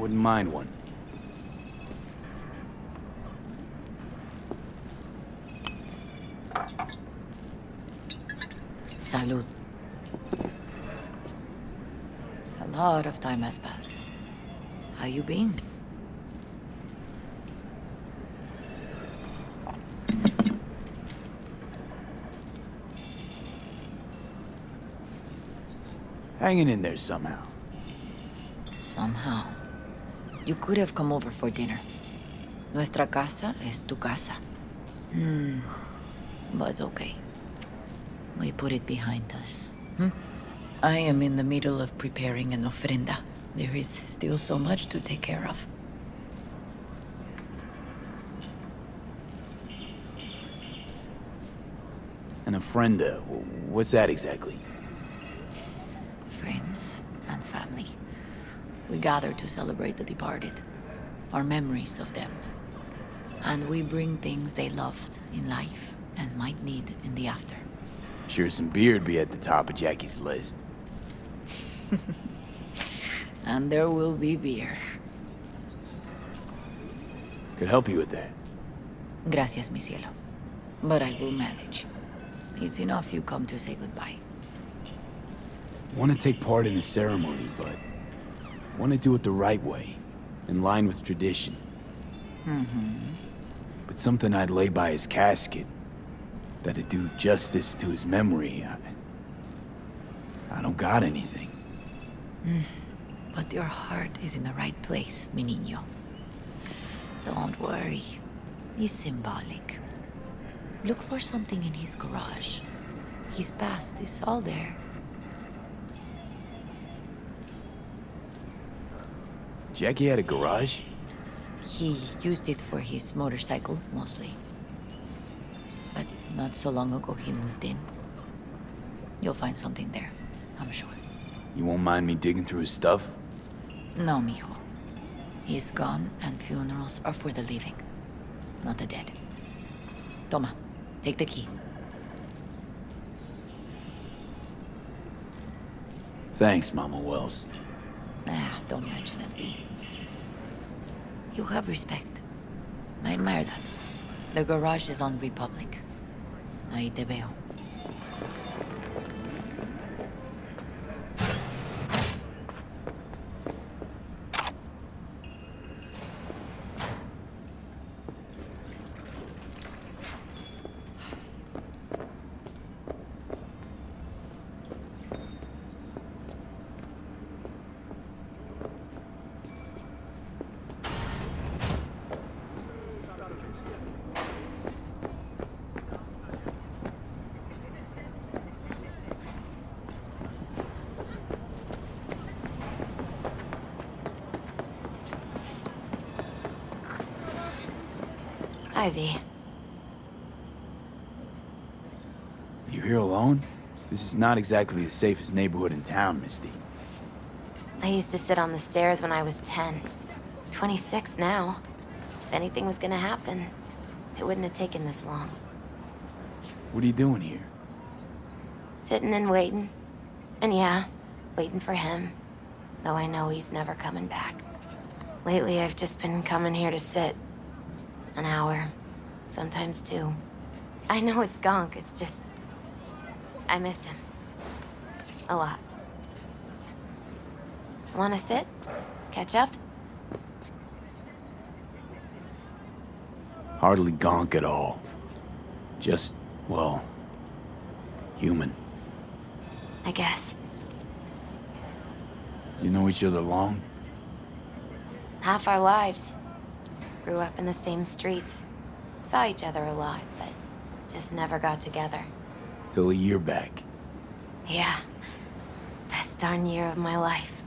Wouldn't mind one. Salud. A lot of time has passed. How you been? Hanging in there somehow. Somehow. You could have come over for dinner. Nuestra casa es tu casa. But okay. We put it behind us. I am in the middle of preparing an ofrenda. There is still so much to take care of. An ofrenda. What's that exactly? Friends and family. We gather to celebrate the departed, our memories of them. And we bring things they loved in life and might need in the after. Sure some beer'd be at the top of Jackie's list. And there will be beer. Could help you with that. Gracias, mi cielo. But I will manage. It's enough you come to say goodbye. Want to take part in the ceremony, but want to do it the right way, in line with tradition. But something I'd lay by his casket, that'd do justice to his memory. I don't got anything. But your heart is in the right place, mi niño. Don't worry. It's symbolic. Look for something in his garage. His past is all there. Jackie had a garage? He used it for his motorcycle, mostly. But not so long ago he moved in. You'll find something there, I'm sure. You won't mind me digging through his stuff? No, mijo. He's gone and funerals are for the living, not the dead. Toma, take the key. Thanks, Mama Wells. Don't mention it, V. You have respect. I admire that. The garage is on Republic. Ahí te veo. Ivy. You here alone? This is not exactly the safest neighborhood in town, Misty. I used to sit on the stairs when I was 10. 26 now. If anything was gonna happen, it wouldn't have taken this long. What are you doing here? Sitting and waiting. And yeah, waiting for him. Though I know he's never coming back. Lately, I've just been coming here to sit. An hour. Sometimes 2. I know it's gunk, it's just... I miss him. A lot. Wanna sit? Catch up? Hardly gonk at all. Just, well, human. I guess. You know each other long? Half our lives. Grew up in the same streets. Saw each other a lot, but just never got together. Till a year back. Yeah. Best darn year of my life.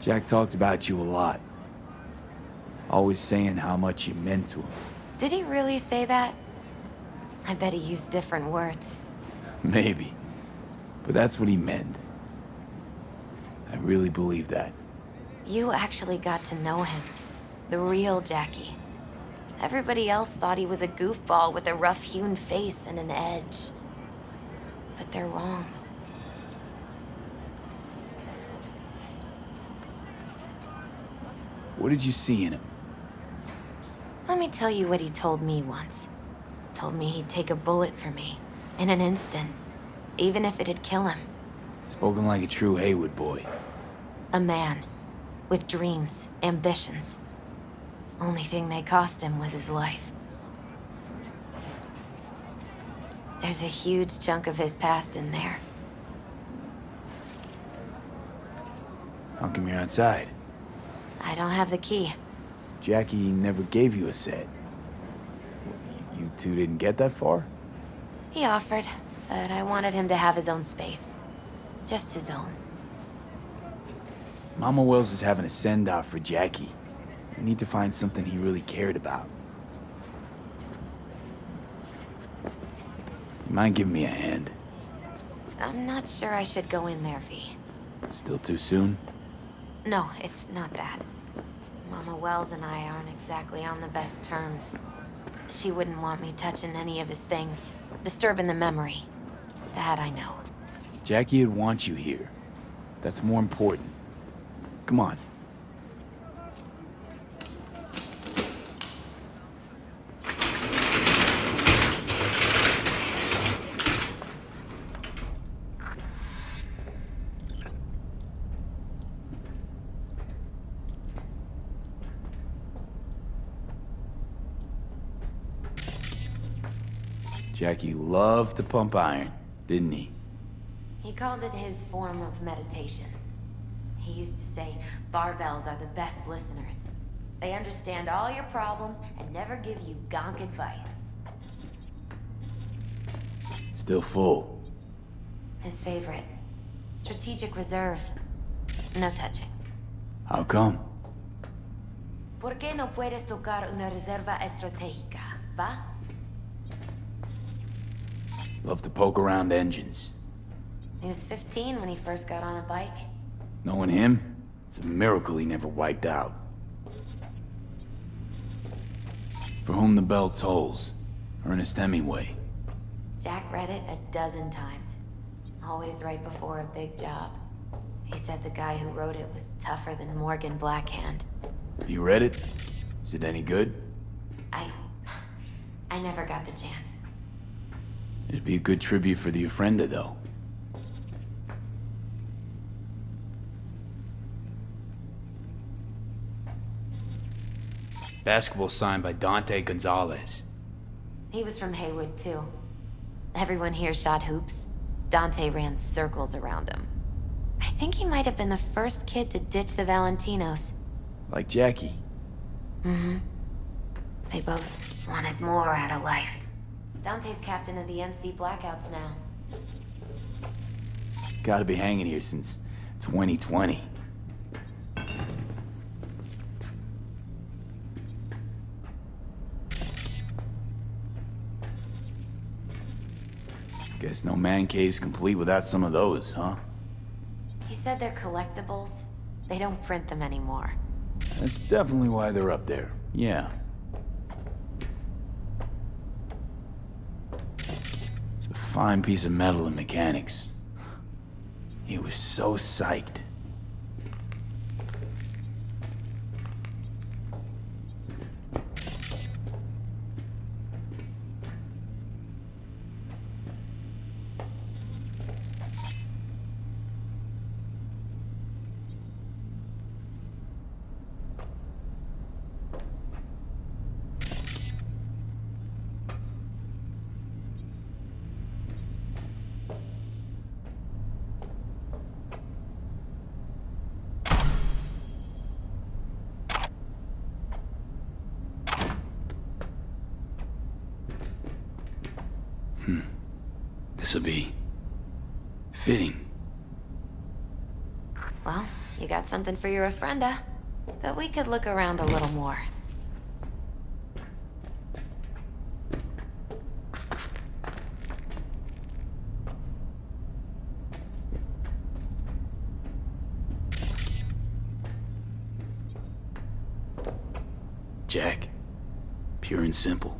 Jack talked about you a lot. Always saying how much you meant to him. Did he really say that? I bet he used different words. Maybe. But that's what he meant. I really believe that. You actually got to know him. The real Jackie. Everybody else thought he was a goofball with a rough-hewn face and an edge. But they're wrong. What did you see in him? Let me tell you what he told me once. Told me he'd take a bullet for me, in an instant, even if it'd kill him. Spoken like a true Haywood boy. A man, with dreams, ambitions. Only thing they cost him was his life. There's a huge chunk of his past in there. How come you're outside? I don't have the key. Jackie never gave you a set. You two didn't get that far? He offered, but I wanted him to have his own space. Just his own. Mama Wells is having a send-off for Jackie. I need to find something he really cared about. You mind giving me a hand? I'm not sure I should go in there, V. Still too soon? No, it's not that. Mama Wells and I aren't exactly on the best terms. She wouldn't want me touching any of his things, disturbing the memory. That I know. Jackie would want you here. That's more important. Come on. Jackie loved to pump iron, didn't he? He called it his form of meditation. He used to say, barbells are the best listeners. They understand all your problems and never give you gonk advice. Still full. His favorite. Strategic reserve. No touching. How come? ¿Por qué no puedes tocar una reserva estratégica, va? Love to poke around engines. He was 15 when he first got on a bike. Knowing him, it's a miracle he never wiped out. For whom the bell tolls. Ernest Hemingway. Jack read it a dozen times. Always right before a big job. He said the guy who wrote it was tougher than Morgan Blackhand. Have you read it? Is it any good? I never got the chance. It'd be a good tribute for the Ofrenda, though. Basketball signed by Dante Gonzalez. He was from Haywood, too. Everyone here shot hoops. Dante ran circles around him. I think he might have been the first kid to ditch the Valentinos. Like Jackie. Mm-hmm. They both wanted more out of life. Dante's captain of the NC Blackouts now. Gotta be hanging here since 2020. Guess no man cave's complete without some of those, huh? He said they're collectibles. They don't print them anymore. That's definitely why they're up there. Yeah. It's a fine piece of metal and mechanics. He was so psyched. This'll be fitting. Well, you got something for your Ofrenda. But we could look around a little more. Jack. Pure and simple.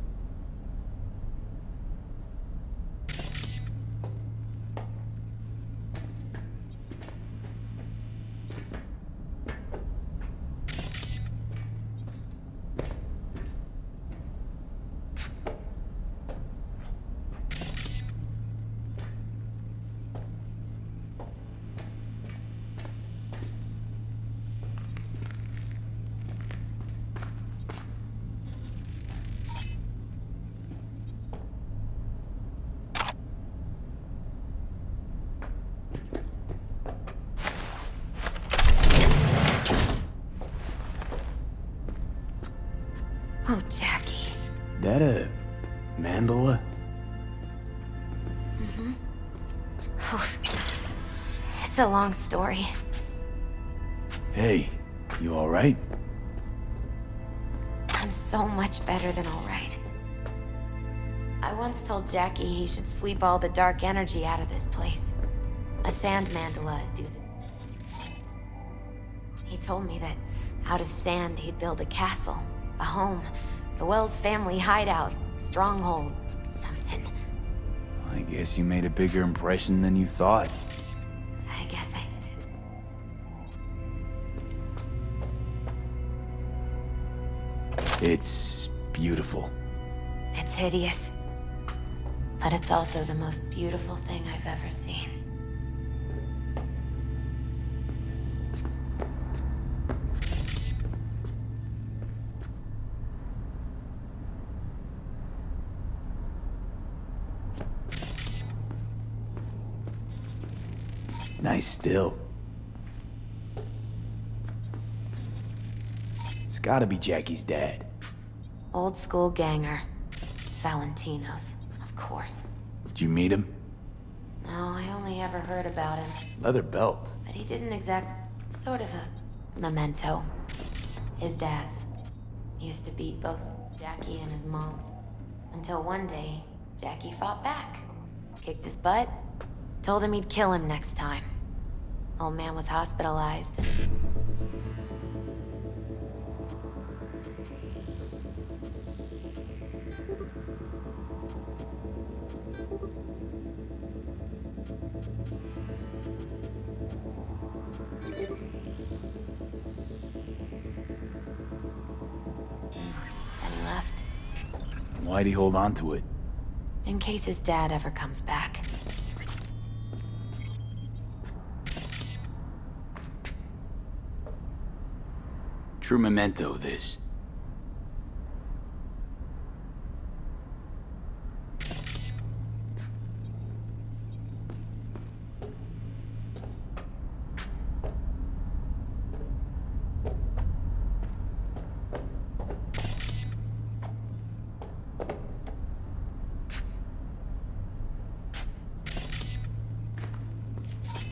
Oh, Jackie. That a mandala? Oh, it's a long story. Hey, you alright? I'm so much better than all right. I once told Jackie he should sweep all the dark energy out of this place. A sand mandala would do that. He told me that out of sand he'd build a castle, a home, the Wells family hideout, stronghold, something. I guess you made a bigger impression than you thought. I guess I did. It's beautiful. It's hideous. But it's also the most beautiful thing I've ever seen. Nice still. It's gotta be Jackie's dad. Old school ganger. Valentino's, of course. Did you meet him? No, I only ever heard about him. Leather belt. But he did an exact sort of a memento. His dad's. He used to beat both Jackie and his mom. Until one day, Jackie fought back. Kicked his butt. Told him he'd kill him next time. Old man was hospitalized. Then he left. Why'd he hold on to it? In case his dad ever comes back. True memento, this.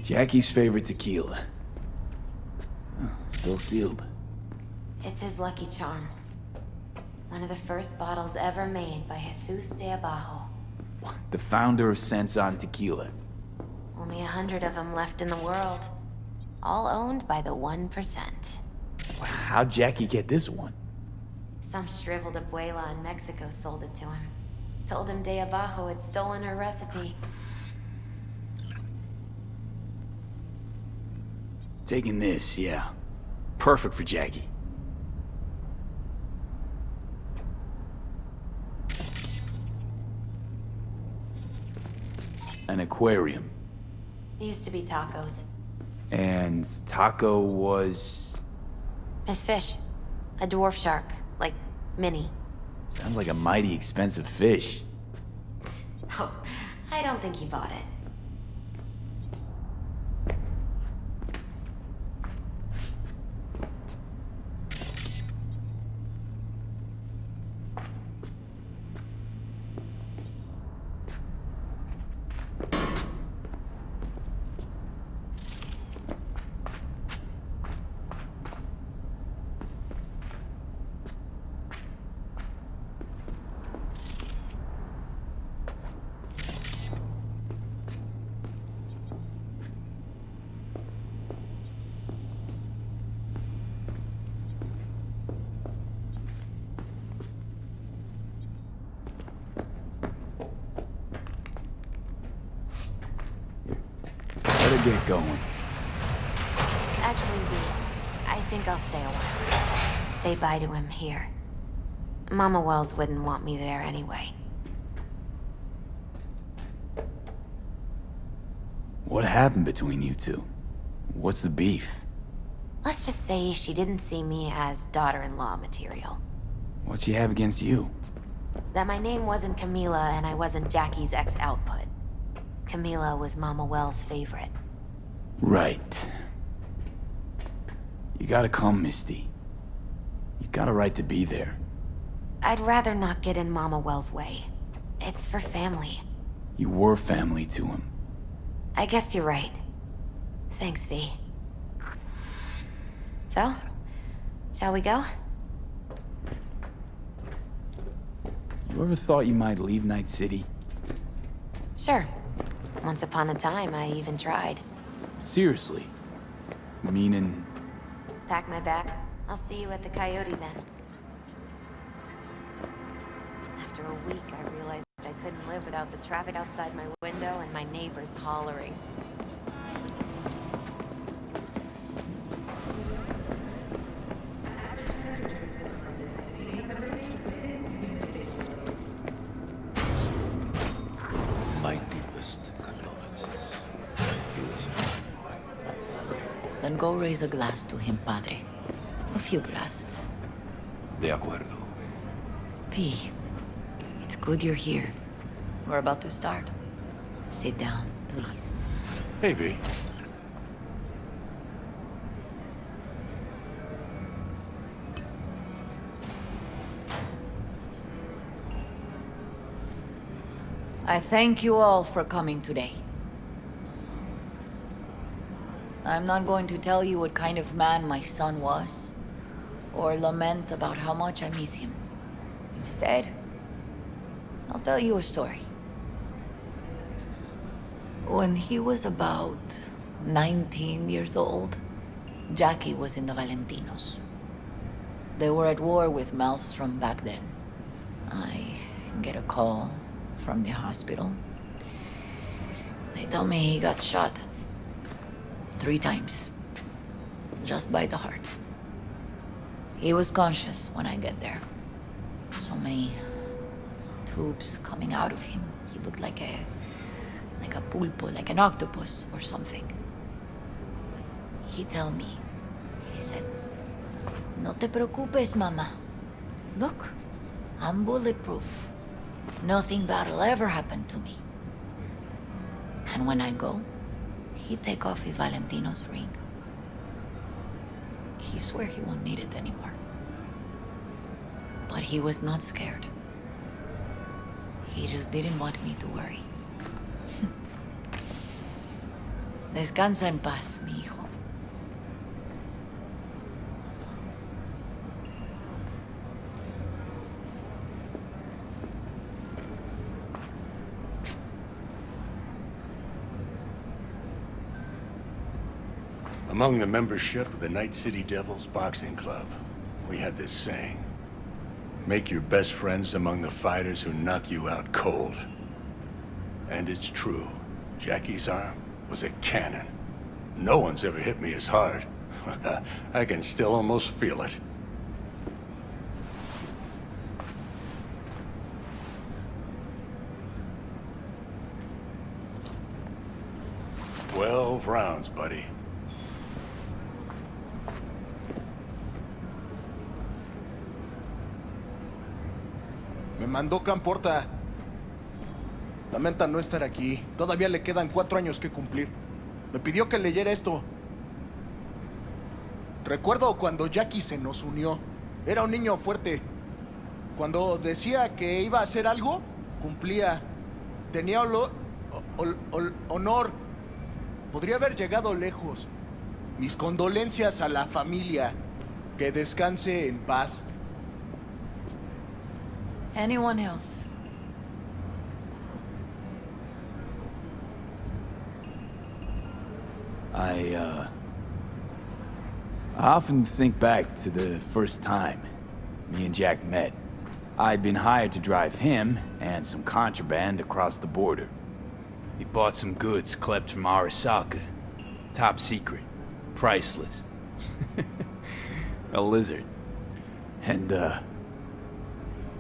Jackie's favorite tequila. Oh, still sealed. It's his lucky charm. One of the first bottles ever made by Jesus de Abajo. The founder of Sensan Tequila. Only 100 of them left in the world. All owned by the 1%. How'd Jackie get this one? Some shriveled abuela in Mexico sold it to him. Told him de Abajo had stolen her recipe. Taking this, yeah. Perfect for Jackie. An aquarium. They used to be tacos. And Taco was... His fish. A dwarf shark. Like, mini. Sounds like a mighty expensive fish. Oh, I don't think he bought it. Better get going. Actually, V, I think I'll stay a while. Say bye to him here. Mama Wells wouldn't want me there anyway. What happened between you two? What's the beef? Let's just say she didn't see me as daughter-in-law material. What'd she have against you? That my name wasn't Camila and I wasn't Jackie's ex-output. Camila was Mama Wells' favorite. Right. You gotta come, Misty. You got a right to be there. I'd rather not get in Mama Well's way. It's for family. You were family to him. I guess you're right. Thanks, V. So, shall we go? You ever thought you might leave Night City? Sure. Once upon a time, I even tried. Seriously? Meaning... Pack my bag. I'll see you at the Coyote then. After a week, I realized I couldn't live without the traffic outside my window and my neighbors hollering. My deepest condolences. Then go raise a glass to him, Padre. A few glasses. De acuerdo. P, it's good you're here. We're about to start. Sit down, please. Hey, V. I thank you all for coming today. I'm not going to tell you what kind of man my son was, or lament about how much I miss him. Instead, I'll tell you a story. When he was about 19 years old, Jackie was in the Valentinos. They were at war with Maelstrom back then. I get a call from the hospital. They tell me he got shot 3 times, just by the heart. He was conscious when I get there. So many tubes coming out of him. He looked like a pulpo, like an octopus or something. He tell me, he said, "No te preocupes, mama. Look, I'm bulletproof. Nothing bad will ever happen to me." And when I go, he take off his Valentino's ring. He swear he won't need it anymore. But he was not scared. He just didn't want me to worry. Descansa en paz, mi hijo. Among the membership of the Night City Devils Boxing Club, we had this saying: make your best friends among the fighters who knock you out cold. And it's true. Jackie's arm was a cannon. No one's ever hit me as hard. I can still almost feel it. "12 rounds, buddy." Me mandó Camporta. Lamenta no estar aquí. Todavía le quedan 4 años que cumplir. Me pidió que leyera esto. Recuerdo cuando Jackie se nos unió. Era un niño fuerte. Cuando decía que iba a hacer algo, cumplía. Tenía honor. Podría haber llegado lejos. Mis condolencias a la familia. Que descanse en paz. Anyone else? I often think back to the first time me and Jack met. I'd been hired to drive him and some contraband across the border. He bought some goods klept from Arasaka. Top secret. Priceless. A lizard. And,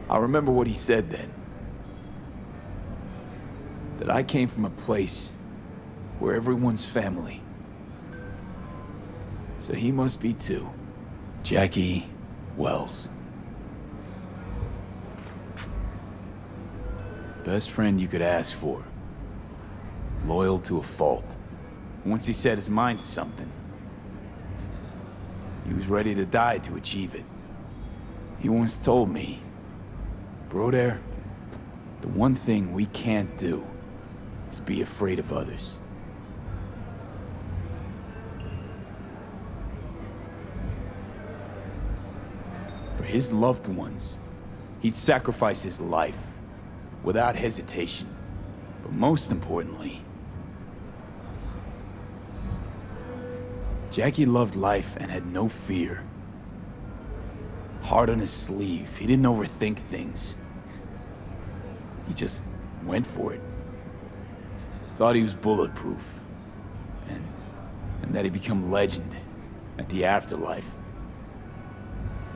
I remember what he said then. That I came from a place where everyone's family. So he must be too. Jackie Wells. Best friend you could ask for. Loyal to a fault. Once he set his mind to something, he was ready to die to achieve it. He once told me Broder, the one thing we can't do is be afraid of others. For his loved ones, he'd sacrifice his life without hesitation. But most importantly, Jackie loved life and had no fear. Heart on his sleeve, he didn't overthink things. He just went for it. Thought he was bulletproof. And that he'd become legend at the afterlife.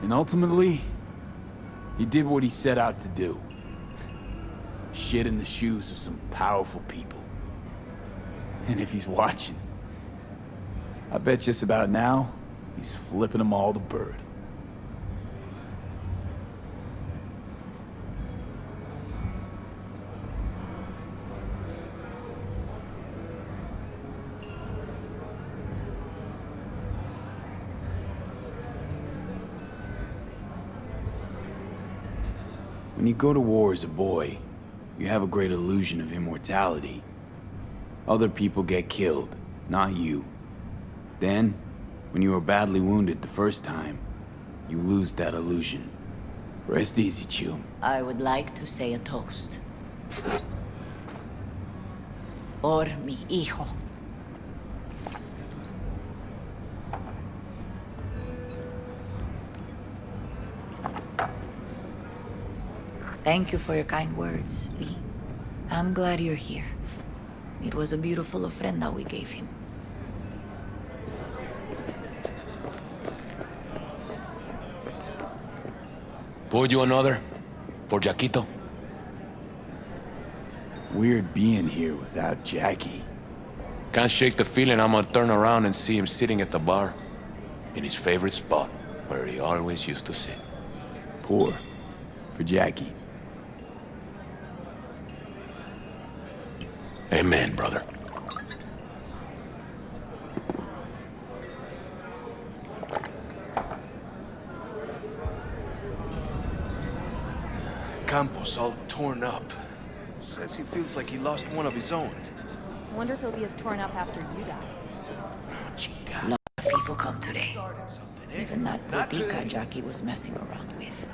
And ultimately, he did what he set out to do. Shit in the shoes of some powerful people. And if he's watching, I bet just about now, he's flipping them all the bird. When you go to war as a boy, you have a great illusion of immortality. Other people get killed, not you. Then, when you are badly wounded the first time, you lose that illusion. Rest easy, Chum. I would like to say a toast. Por mi hijo. Thank you for your kind words, V. I'm glad you're here. It was a beautiful ofrenda we gave him. Pour you another? For Jaquito? Weird being here without Jackie. Can't shake the feeling I'm gonna turn around and see him sitting at the bar. In his favorite spot, where he always used to sit. Pour. For Jackie. Amen, brother. Campos all torn up. Says he feels like he lost one of his own. Wonder if he'll be as torn up after you die. A lot of people come today. Even that bodega Jackie was messing around with.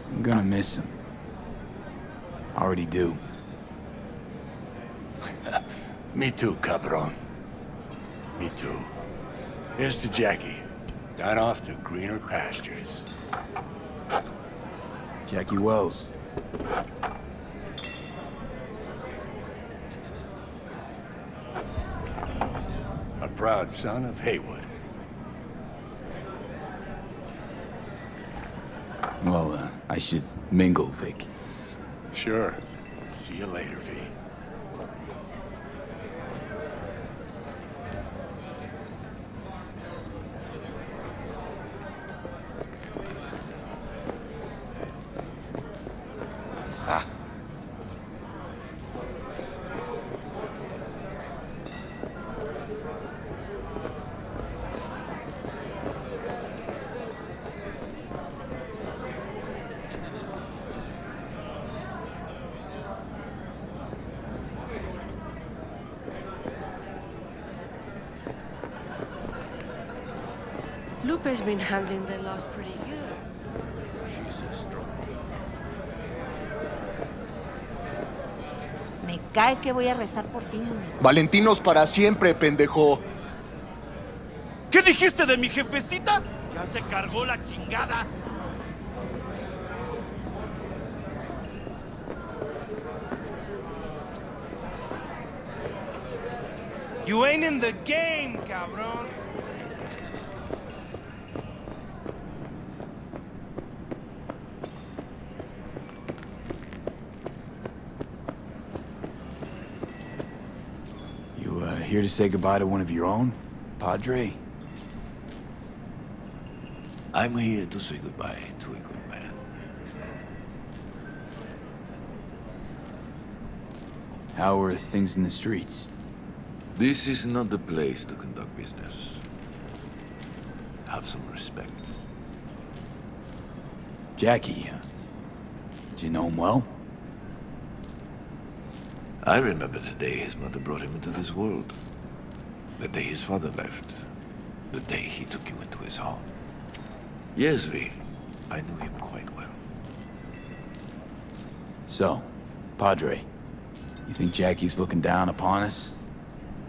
I'm gonna miss him. Already do. Me too, cabron. Me too. Here's to Jackie. Down off to greener pastures. Jackie Wells. A proud son of Haywood. Well, I should mingle, Vic. Sure. See you later, V. Lupe's been handling the loss pretty good. She's a strong. Me cae que voy a rezar por ti, muñeco. Valentinos para siempre, pendejo. ¿Qué dijiste de mi jefecita? Ya te cargó la chingada. You ain't in the game, cabrón. You, here to say goodbye to one of your own, Padre? I'm here to say goodbye to a good man. How are things in the streets? This is not the place to conduct business. Have some respect. Jackie, did you know him well? I remember the day his mother brought him into this world. The day his father left. The day he took you into his home. Yes, V. I knew him quite well. So, Padre, you think Jackie's looking down upon us?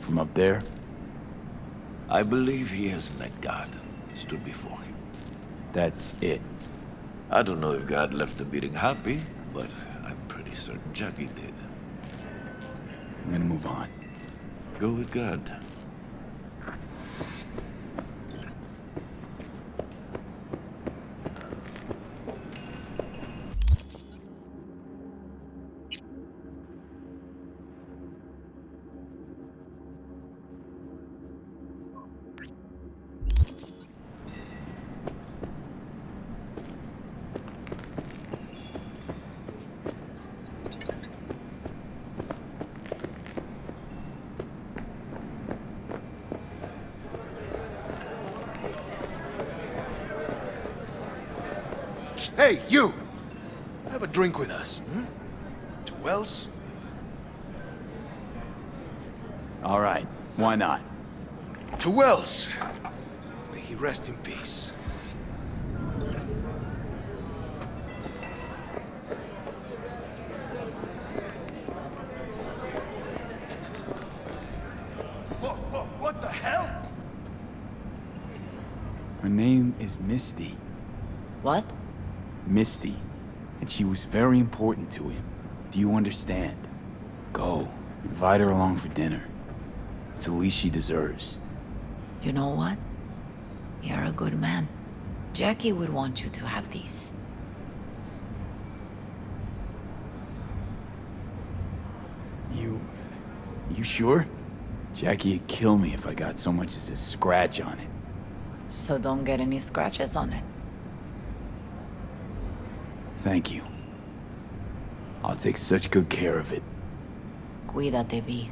From up there? I believe he has met God, stood before him. That's it. I don't know if God left the meeting happy, but I'm pretty certain Jackie did. I'm gonna move on. Go with God. Hey, you! Have a drink with us, hmm? To Wells? All right, why not? To Wells! May he rest in peace. Whoa, what the hell? Her name is Misty. What? Misty. And she was very important to him. Do you understand? Go. Invite her along for dinner. It's the least she deserves. You know what? You're a good man. Jackie would want you to have these. You sure? Jackie'd kill me if I got so much as a scratch on it. So don't get any scratches on it. Thank you. I'll take such good care of it. Cuídate, Vi.